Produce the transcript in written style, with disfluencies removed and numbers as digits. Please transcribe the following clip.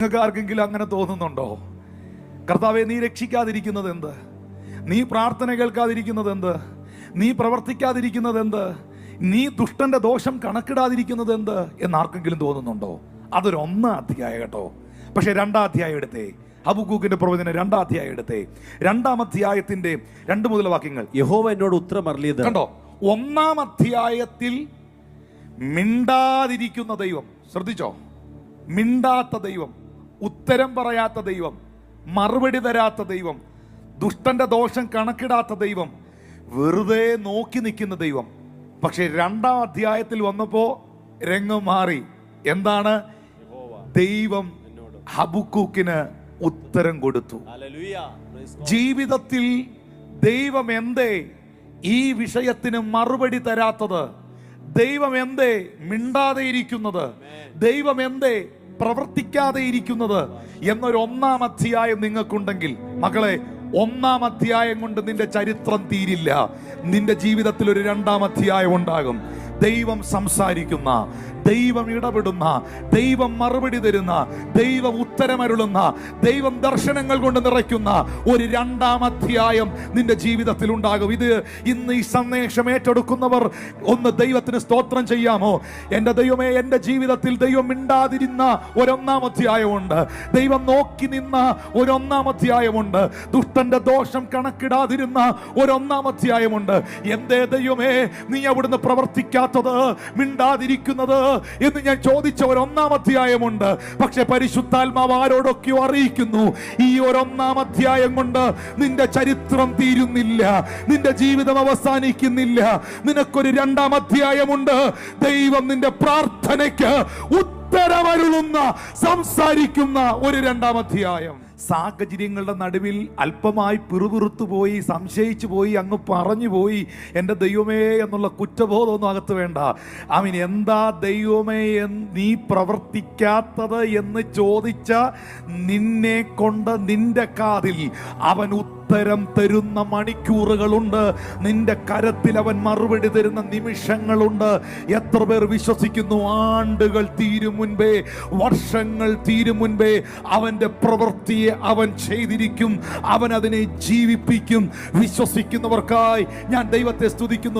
നിങ്ങൾക്ക് ആർക്കെങ്കിലും അങ്ങനെ തോന്നുന്നുണ്ടോ? കർത്താവെ, നീ രക്ഷിക്കാതിരിക്കുന്നത് എന്ത്? നീ പ്രാർത്ഥന കേൾക്കാതിരിക്കുന്നത് എന്ത്? നീ പ്രവർത്തിക്കാതിരിക്കുന്നത് എന്ത്? നീ ദുഷ്ടന്റെ ദോഷം കണക്കിടാതിരിക്കുന്നത് എന്ത് എന്ന് ആർക്കെങ്കിലും തോന്നുന്നുണ്ടോ? അതൊരു 1-ാം അധ്യായം കേട്ടോ. പക്ഷെ 2-ാം അധ്യായം എടുത്തേ, ഹബക്കൂക്കിന്റെ പ്രവചനം 2-ാം അധ്യായം എടുത്തേ. 2-ാം അധ്യായത്തിന്റെ 2 മുതൽ വാക്യങ്ങൾ. യഹോവ എന്നോട് ഉത്തരം അരുളിയത് കണ്ടോ? 1-ാം അധ്യായത്തിൽ മിണ്ടാതിരിക്കുന്ന ദൈവം, ശ്രദ്ധിച്ചോ? മിണ്ടാത്ത ദൈവം, ഉത്തരം പറയാത്ത ദൈവം, മറുപടി തരാത്ത ദൈവം, ദുഷ്ടന്റെ ദോഷം കണക്കിടാത്ത ദൈവം, വെറുതെ നോക്കി നിൽക്കുന്ന ദൈവം. പക്ഷെ 2-ാം അധ്യായത്തിൽ വന്നപ്പോ രംഗം മാറി. എന്താണ്? ദൈവം ഹബക്കൂക്കിന് ഉത്തരം കൊടുത്തു. ജീവിതത്തിൽ ദൈവം എന്തേ ഈ വിഷയത്തിന് മറുപടി തരാത്തത്? ദൈവം എന്തേ മിണ്ടാതെ ഇരിക്കുന്നത്? ദൈവം എന്തേ പ്രവർത്തിക്കാതെ ഇരിക്കുന്നത് എന്നൊരു 1-ാം അധ്യായം നിങ്ങൾക്കുണ്ടെങ്കിൽ, മക്കളെ, 1-ാം അധ്യായം കൊണ്ട് നിന്റെ ചരിത്രം തീരില്ല. നിന്റെ ജീവിതത്തിൽ ഒരു 2-ാം അധ്യായം ഉണ്ടാകും. ദൈവം സംസാരിക്കുന്ന, ദൈവം ഇടപെടുന്ന, ദൈവം മറുപടി തരുന്ന, ദൈവം ഉത്തരമരുളുന്ന, ദൈവം ദർശനങ്ങൾ കൊണ്ട് നിറയ്ക്കുന്ന ഒരു 2-ാം അധ്യായം നിന്റെ ജീവിതത്തിൽ ഉണ്ടാകും. ഇത് ഇന്ന് ഈ സന്ദേശം ഏറ്റെടുക്കുന്നവർ ഒന്ന് ദൈവത്തിന് സ്തോത്രം ചെയ്യാമോ? എൻ്റെ ദൈവമേ, എൻ്റെ ജീവിതത്തിൽ ദൈവം മിണ്ടാതിരുന്ന ഒരു 1-ാം അധ്യായമുണ്ട്. ദൈവം നോക്കി നിന്ന ഒരു 1-ാം അധ്യായമുണ്ട്. ദുഷ്ടന്റെ ദോഷം കണക്കിടാതിരുന്ന ഒരു 1-ാം അധ്യായമുണ്ട്. എന്തേ ദൈവമേ നീ അവിടുന്ന് പ്രവർത്തിക്കാത്തത്, മിണ്ടാതിരിക്കുന്നത് എന്ന് ഞാൻ ചോദിച്ച ഒരു 1-ാം അധ്യായമുണ്ട്. പക്ഷെ പരിശുദ്ധാത്മാവ് ആരോടൊക്കെയോ അറിയിക്കുന്നു, ഈ ഒരു 1-ാം അധ്യായം കൊണ്ട് നിന്റെ ചരിത്രം തീരുന്നില്ല, നിന്റെ ജീവിതം അവസാനിക്കുന്നില്ല. നിനക്കൊരു 2-ാം അധ്യായമുണ്ട്. ദൈവം നിന്റെ പ്രാർത്ഥനയ്ക്ക് ഉത്തരമരുളുന്ന, സംസാരിക്കുന്ന ഒരു 2-ാം അധ്യായം. സാഹചര്യങ്ങളുടെ നടുവിൽ അല്പമായി പിറുപിറുത്തു പോയി, സംശയിച്ചു പോയി, അങ്ങ് പറഞ്ഞു പോയി, എൻ്റെ ദൈവമേ എന്നുള്ള കുറ്റബോധമൊന്നും അകത്ത് വേണ്ട. അവൻ എന്താ ദൈവമേ നീ പ്രവർത്തിക്കാത്തത് എന്ന് ചോദിച്ച നിന്നെ കൊണ്ട് നിന്റെ കാതിൽ അവൻ ഉത്തരം തരുന്ന മണിക്കൂറുകളുണ്ട്. നിന്റെ കരത്തിൽ അവൻ മറുപടി തരുന്ന നിമിഷങ്ങളുണ്ട്. എത്ര പേർ വിശ്വസിക്കുന്നു? ആണ്ടുകൾ തീരും മുൻപേ, വർഷങ്ങൾ തീരും മുൻപേ അവന്റെ പ്രവൃത്തിയെ അവൻ ചെയ്തിരിക്കും. അവൻ അതിനെ ജീവിപ്പിക്കും. വിശ്വസിക്കുന്നവർക്കായി ഞാൻ ദൈവത്തെ സ്തുതിക്കുന്നു.